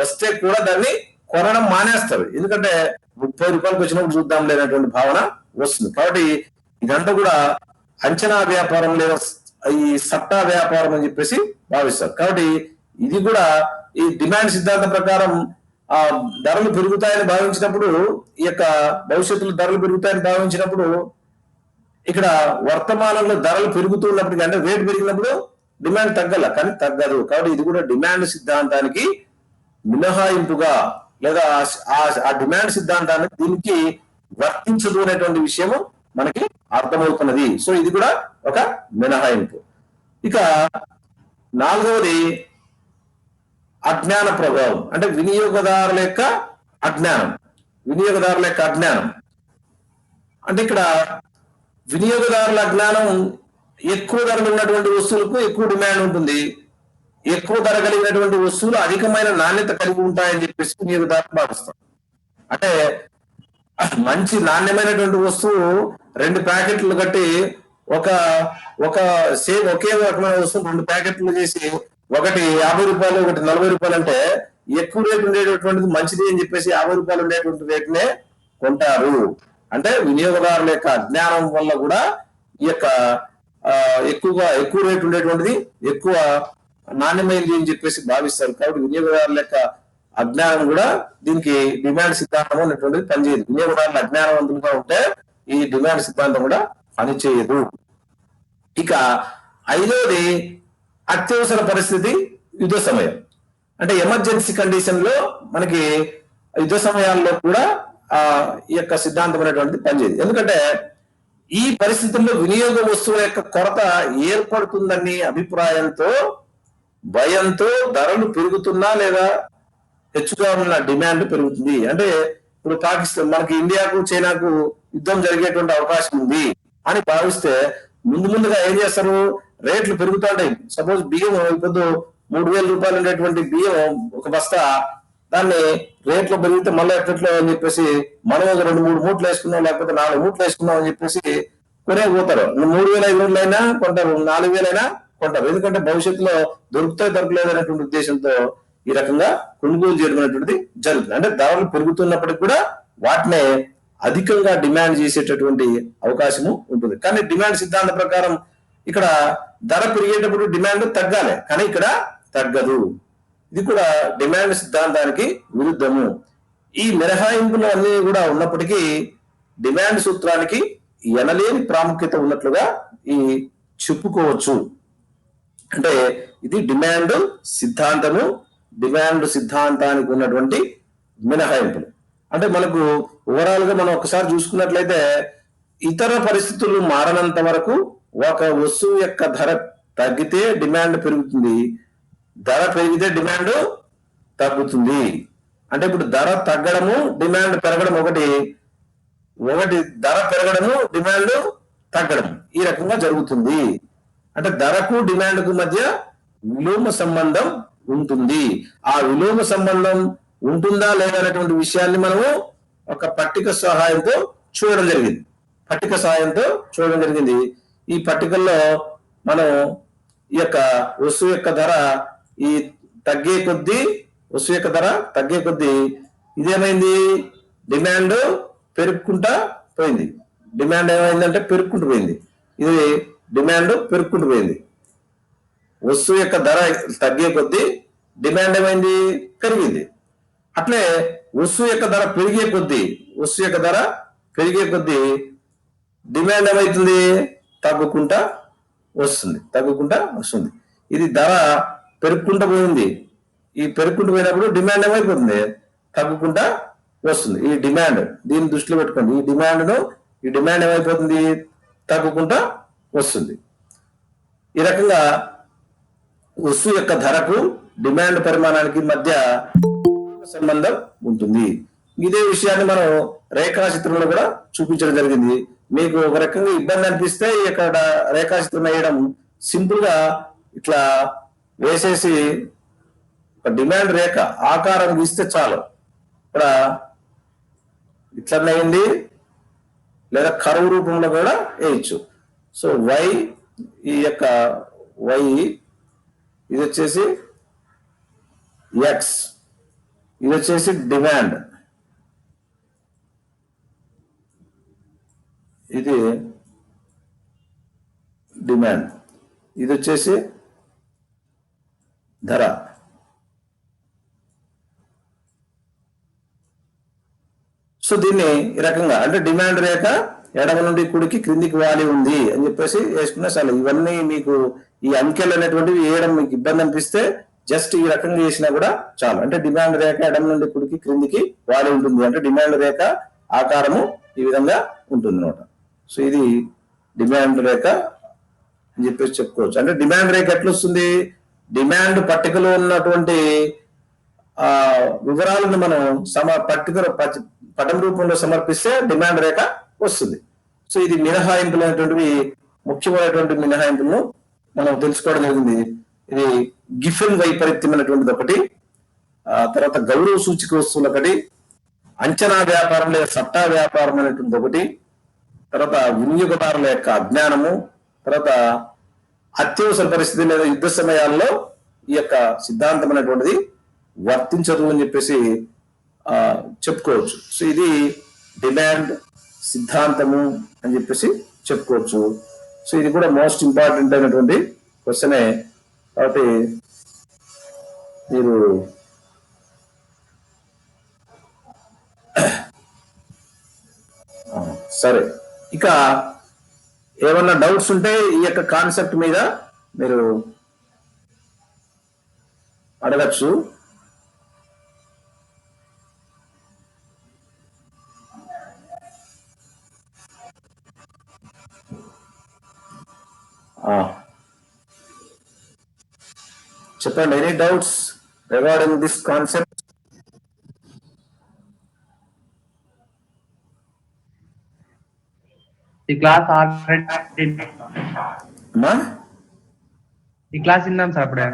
వస్తే కూడా దాన్ని కొనడం మానేస్తారు. ఎందుకంటే 30 రూపాయలకు వచ్చినప్పుడు చూద్దాం లేనటువంటి భావన వస్తుంది. కాబట్టి ఇదంతా కూడా అంచనా వ్యాపారం లేదా ఈ సట్టా వ్యాపారం అని చెప్పేసి భావిస్తారు. కాబట్టి ఇది కూడా ఈ డిమాండ్ సిద్ధాంతం ప్రకారం ధరలు పెరుగుతాయని భావించినప్పుడు, ఈ యొక్క భవిష్యత్తులో ధరలు పెరుగుతాయని భావించినప్పుడు ఇక్కడ వర్తమానంలో ధరలు పెరుగుతున్నప్పటికీ అంటే రేటు పెరిగినప్పుడు డిమాండ్ తగ్గల, కానీ తగ్గదు. కాబట్టి ఇది కూడా డిమాండ్ సిద్ధాంతానికి మినహాయింపుగా లేదా ఆ డిమాండ్ సిద్ధాంతానికి దీనికి వర్తించదు అనేటువంటి విషయము మనకి అర్థమవుతున్నది. సో ఇది కూడా ఒక మినహాయింపు. ఇక నాలుగవది అజ్ఞాన ప్రభావం, అంటే వినియోగదారుల యొక్క అజ్ఞానం. వినియోగదారుల యొక్క అజ్ఞానం అంటే ఇక్కడ వినియోగదారుల అజ్ఞానం, ఎక్కువ ధరలు ఉన్నటువంటి వస్తువులకు ఎక్కువ డిమాండ్ ఉంటుంది, ఎక్కువ ధర కలిగినటువంటి వస్తువులు అధికమైన నాణ్యత కలిగి ఉంటాయని చెప్పేసి వినియోగదారులు భావిస్తాం. అంటే మంచి నాణ్యమైనటువంటి వస్తువు 2 ప్యాకెట్లు కట్టి ఒక ఒక సేమ్ ఒకే రకమైన వస్తువు 2 ప్యాకెట్లు చేసి ఒకటి 50 రూపాయలు ఒకటి 40 రూపాయలు అంటే ఎక్కువ రేటు ఉండేటటువంటిది మంచిది అని చెప్పేసి 50 రూపాయలు ఉండేటువంటి రేటునే కొంటారు. అంటే వినియోగదారుల యొక్క అజ్ఞానం వల్ల కూడా ఈ యొక్క ఎక్కువ రేటు ఉండేటువంటిది ఎక్కువ నాణ్యమైనది అని చెప్పేసి భావిస్తారు. కాబట్టి వినియోగదారుల యొక్క అజ్ఞానం కూడా దీనికి డిమాండ్ సిద్ధాంతం అనేటువంటిది పనిచేయదు. వినియోగదారులు అజ్ఞానవంతులుగా ఉంటే ఈ డిమాండ్ సిద్ధాంతం కూడా పనిచేయదు. ఇక ఐదవది అత్యవసర పరిస్థితి, యుద్ధ సమయం. అంటే ఎమర్జెన్సీ కండిషన్ లో మనకి యుద్ధ సమయాల్లో కూడా ఈ యొక్క సిద్ధాంతం అనేటువంటిది పనిచేయదు. ఎందుకంటే ఈ పరిస్థితుల్లో వినియోగ వస్తువుల యొక్క కొరత ఏర్పడుతుందని అభిప్రాయంతో, భయంతో ధరలు పెరుగుతున్నా లేదా హెచ్చుగా ఉన్న డిమాండ్ పెరుగుతుంది. అంటే ఇప్పుడు పాకిస్తాన్ మనకి ఇండియాకు చైనాకు యుద్ధం జరిగేటువంటి అవకాశం ఉంది అని భావిస్తే ముందుగా ఏం చేస్తారు, రేట్లు పెరుగుతూ ఉంటాయి. సపోజ్ బియ్యం ఇప్పుడు 3,000 రూపాయలు ఉండేటువంటి బియ్యం ఒక బస్తా, దాన్ని రేట్లు పెరిగితే మళ్ళీ ఎట్లట్లో అని చెప్పేసి మనం ఒక 2-3 మూట్లు వేసుకున్నాం, లేకపోతే 4 మూట్లు వేసుకున్నాం అని చెప్పేసి కొనే పోతారు. 3,500 అయినా కొంటారు, 4,000 అయినా కొంటారు. ఎందుకంటే భవిష్యత్తులో దొరకలేదు అనేటువంటి ఉద్దేశంతో ఈ రకంగా కొనుగోలు చేయడం అనేటువంటిది జరుగుతుంది. అంటే ధరలు పెరుగుతున్నప్పటికీ కూడా వాటినే అధికంగా డిమాండ్ చేసేటటువంటి అవకాశము ఉంటుంది. కానీ డిమాండ్ సిద్ధాంత ప్రకారం ఇక్కడ ధర పెరిగేటప్పుడు డిమాండ్ తగ్గాలి, కానీ ఇక్కడ తగ్గదు. ఇది కూడా డిమాండ్ సిద్ధాంతానికి విరుద్ధము. ఈ మినహాయింపులు అన్ని కూడా ఉన్నప్పటికీ డిమాండ్ సూత్రానికి ఎనలేని ప్రాముఖ్యత ఉన్నట్లుగా ఈ చెప్పుకోవచ్చు. అంటే ఇది డిమాండ్ సిద్ధాంతము, డిమాండ్ సిద్ధాంతానికి ఉన్నటువంటి మినహాయింపులు. అంటే మనకు ఓవరాల్ గా మనం ఒకసారి చూసుకున్నట్లయితే ఇతర పరిస్థితులు మారనంత వరకు ఒక వస్తువు యొక్క ధర తగ్గితే డిమాండ్ పెరుగుతుంది, ధర పెరిగితే డిమాండ్ తగ్గుతుంది. అంటే ఇప్పుడు ధర తగ్గడము డిమాండ్ పెరగడం ఒకటి ధర పెరగడము డిమాండ్ తగ్గడం ఈ రకంగా జరుగుతుంది. అంటే ధరకు డిమాండ్ కు మధ్య విలోమ సంబంధం ఉంటుంది. ఆ విలోమ సంబంధం ఉంటుందా లేదా అనేటువంటి విషయాన్ని మనము ఒక పట్టిక సహాయంతో చూడడం జరిగింది. ఈ పట్టికల్లో మనం ఈ యొక్క వస్తువు యొక్క ధర వస్తువు యొక్క ధర తగ్గే కొద్దీ ఇదేమైంది, డిమాండ్ పెరుగుకుంటా పోయింది. డిమాండ్ ఏమైందంటే పెరుగుకుంటూ పోయింది. ఇది డిమాండ్ పెరుగుకుంటూ పోయింది. వస్తువు యొక్క ధర తగ్గే కొద్దీ డిమాండ్ ఏమైంది, పెరిగింది. అట్లే వస్తువు యొక్క ధర పెరిగే కొద్దీ డిమాండ్ ఏమవుతుంది, తగ్గుకుంటా వస్తుంది. ఇది ధర పెరుగుకుంటూ పోయింది. ఈ పెరుగుకుంటూ పోయినప్పుడు డిమాండ్ ఏమైపోతుంది, తగ్గుకుంటా వస్తుంది. ఈ డిమాండ్ దీన్ని దృష్టిలో పెట్టుకోండి. ఈ డిమాండ్ ఏమైపోతుంది, తగ్గుకుంటా వస్తుంది. ఈ రకంగా వస్తువు యొక్క ధరకు డిమాండ్ పరిమాణానికి మధ్య సంబంధం ఉంటుంది. ఇదే విషయాన్ని మనం రేఖాచిత్రంలో కూడా చూపించడం జరిగింది. మీకు ఒక రకంగా ఇబ్బంది అనిపిస్తే ఇక్కడ రేఖాచిత్రం వేయడం సింపుల్ గా ఇట్లా వేసేసి డిమాండ్ రేఖ ఆకారం గీస్తే చాలు. ఇక్కడ ఇట్లా వేయండి, లేదా కరువు రూపంలో కూడా వేయచ్చు. సో ఈ యొక్క వై ఇది వచ్చేసి ఎక్స్, ఇది వచ్చేసి డిమాండ్, ఇది వచ్చేసి ధర. సో దీన్ని ఈ రకంగా అంటే డిమాండ్ రేఖ, ఎడమ నుండి కుడికి క్రిందికి వాలి ఉంది అని చెప్పేసి వేసుకున్నా చాలు. ఇవన్నీ మీకు ఈ అంకెలు అనేటువంటివి వేయడం మీకు ఇబ్బంది అనిపిస్తే జస్ట్ ఈ రకంగా చేసినా కూడా చాలు. అంటే డిమాండ్ రేఖ ఎడమ నుండి కుడికి క్రిందికి వాలి ఉంటుంది అంటే డిమాండ్ రేఖ ఆకారము ఈ విధంగా ఉంటుంది అనమాట. సో ఇది డిమాండ్ రేఖ అని చెప్పేసి చెప్పుకోవచ్చు. అంటే డిమాండ్ రేఖ ఎట్లా వస్తుంది? డిమాండ్ పట్టికలో ఉన్నటువంటి వివరాలను మనం పటం రూపంలో సమర్పిస్తే డిమాండ్ రేఖ వస్తుంది. సో ఇది మినహాయింపులు అనేటువంటివి ముఖ్యమైనటువంటి మినహాయింపులను మనం తెలుసుకోవడం జరిగింది. ఇది గిఫెన్ వైపరీత్యం అనేటువంటిది ఒకటి, తర్వాత గౌరవ సూచిక వస్తువులు ఒకటి, అంచనా వ్యాపారం లేదా సట్టా వ్యాపారం అనేటువంటిది ఒకటి, తర్వాత వినియోగదారుల యొక్క అజ్ఞానము, తర్వాత అత్యవసర పరిస్థితి లేదా యుద్ధ సమయాల్లో ఈ యొక్క సిద్ధాంతం అనేటువంటిది వర్తించదు అని చెప్పేసి చెప్పుకోవచ్చు. సో ఇది డిమాండ్ సిద్ధాంతము అని చెప్పేసి చెప్పుకోవచ్చు. సో ఇది కూడా మోస్ట్ ఇంపార్టెంట్ అయినటువంటి క్వశ్చనే. కాబట్టి మీరు సరే, ఇక ఏమన్నా డౌట్స్ ఉంటే ఈ యొక్క కాన్సెప్ట్ మీద మీరు అడగచ్చు. చెప్పండి, any doubts regarding this concept? ఈ క్లాస్ ఆల్రెడీ ఈ క్లాస్ విన్నాం సార్ అప్పుడే.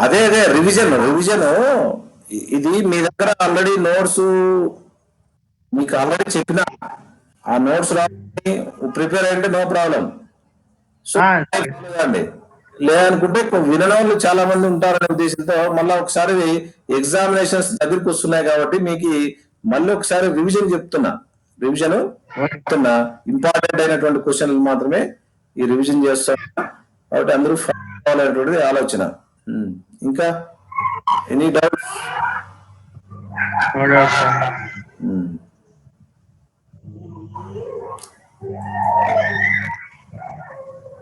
అదే రివిజన్ ఇది మీ దగ్గర ఆల్రెడీ నోట్స్ మీకు ఆల్రెడీ చెప్పిన ఆ నోట్స్ రాని ప్రిపేర్ అయ్యంటే నో ప్రాబ్లం. సో అండి లేదనుకుంటే వినడం వాళ్ళు చాలా మంది ఉంటారనే ఉద్దేశంతో మళ్ళీ ఒకసారి ఎగ్జామినేషన్స్ దగ్గరికి వస్తున్నాయి కాబట్టి మీకు మళ్ళీ ఒకసారి రివిజన్ చెప్తున్నా. ఇంపార్టెంట్ అయినటువంటి క్వశ్చన్లు మాత్రమే ఈ రివిజన్ చేస్తాం కాబట్టి అందరూ ఫాలో అవ్వాలనేటువంటిది ఆలోచన. ఇంకా ఎనీ డౌట్?